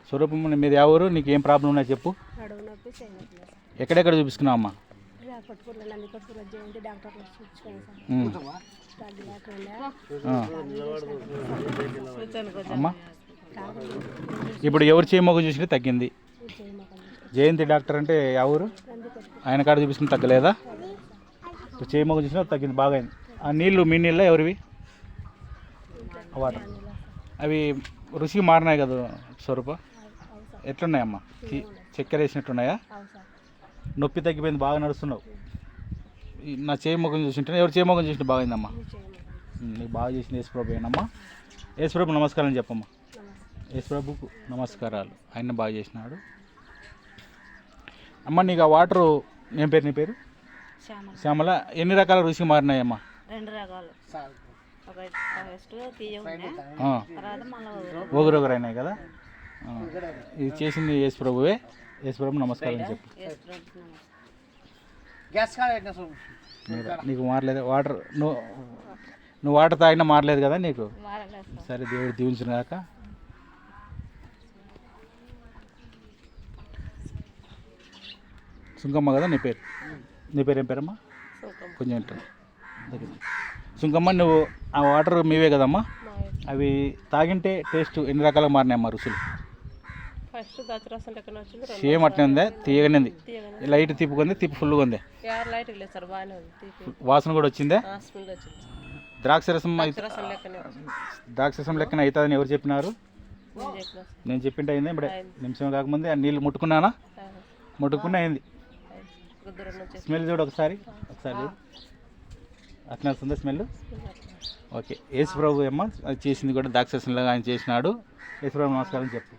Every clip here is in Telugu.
స్వరూపం మీది ఎవరు, నీకు ఏం ప్రాబ్లం ఉన్నాయో చెప్పు. నడుము నొప్పి చేయనట్లేదు సార్. ఎక్కడెక్కడ చూపించుకున్నావు అమ్మా? కొట్టుకుంటున్నా నందికొట్టుకున్న జయంతి డాక్టర్ చూపించుకోండి సార్. అమ్మా ఇప్పుడు ఎవరు చేయమోగం చూసినా తగ్గింది. జయంతి డాక్టర్ అంటే ఎవరు? ఆయన కాడ చూపించుకుని తగ్గలేదా? ఇప్పుడు చేయమోగం చూసినా తగ్గింది, బాగా అయింది. ఆ నీళ్ళు మీ నీళ్ళ ఎవరివి? వాటర్ అవి రుచికి మారినాయి కదా స్వరూప? ఎట్లున్నాయమ్మా? చక్కెర వేసినట్టున్నాయా? నొప్పి తగ్గిపోయింది, బాగా నడుస్తున్నావు. నా చేయి ముఖం చూసింటే ఎవరు చేయి ముఖం చూసింటే బాగైందమ్మా? నీకు బాగా చేసింది యేసుప్రభు ఏనమ్మా. యేసుప్రభు నమస్కారం చెప్పమ్మా. యేసుప్రభుకు నమస్కారాలు, ఆయన బాగా చేసినాడు. అమ్మ నీకు ఆ వాటరు ఏం పేరు? నీ పేరు శ్యామల. ఎన్ని రకాల రుచి మారినాయమ్మా? 2 రకాలు. ఒగరొగరు అయినాయి కదా. ఇది చేసింది యేసుప్రభువే. యేసుప్రభు నమస్కారం చెప్పు. నీకు మారలేదు వాటర్? నువ్వు వాటర్ తాగినా మారలేదు కదా నీకు? సరే, దేవుడు దీవించిన కాక. సుంకమ్మ కదా నీ పేరు? నీ పేరు ఏం పేరమ్మా? కొంచెం వింటాను. సుంకమ్మ, నువ్వు ఆ వాటర్ మీవే కదమ్మా? అవి తాగింటే టేస్ట్ ఎన్ని రకాలుగా మారినాయమ్మా రుచులు? సేమ్ అట్లా ఉందా? తీయగానే లైట్ తిప్పుకుంది, తిప్పి ఫుల్గా ఉంది. వాసన కూడా వచ్చిందా? ద్రాక్షరసం లెక్కన అవుతుందని ఎవరు చెప్పినారు? నేను చెప్పింటే అయింది. ఇప్పుడు నిమిషం కాకముందే ఆ నీళ్ళు ముట్టుకున్నానా? ముట్టుకున్నా అయింది. స్మెల్ చూడు ఒకసారి చూడు. అట్లా వస్తుందా స్మెల్? ఓకే. యేసుప్రభు అమ్మ అది చేసింది కూడా ద్రాక్షరసంలాగా ఆయన చేసినాడు. యేసుప్రభు నమస్కారం చెప్పు.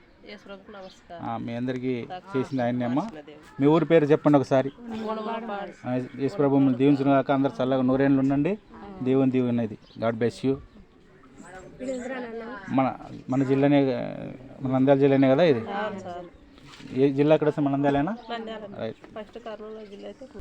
మీ అందరికీ చేసింది ఆయన్ని అమ్మ. మీ ఊరి పేరు చెప్పండి ఒకసారి. యేసుప్రభు దీవించిన కాక అందరు చల్లగా 100 ఏళ్ళు ఉండండి. దేవుని దీవెనది. God bless you. మన జిల్లానే, మన నంద్యాల జిల్లానే కదా ఇది? ఏ జిల్లా? ఎక్కడ వస్తుంది? మన నంద్యాలేనా? రైట్.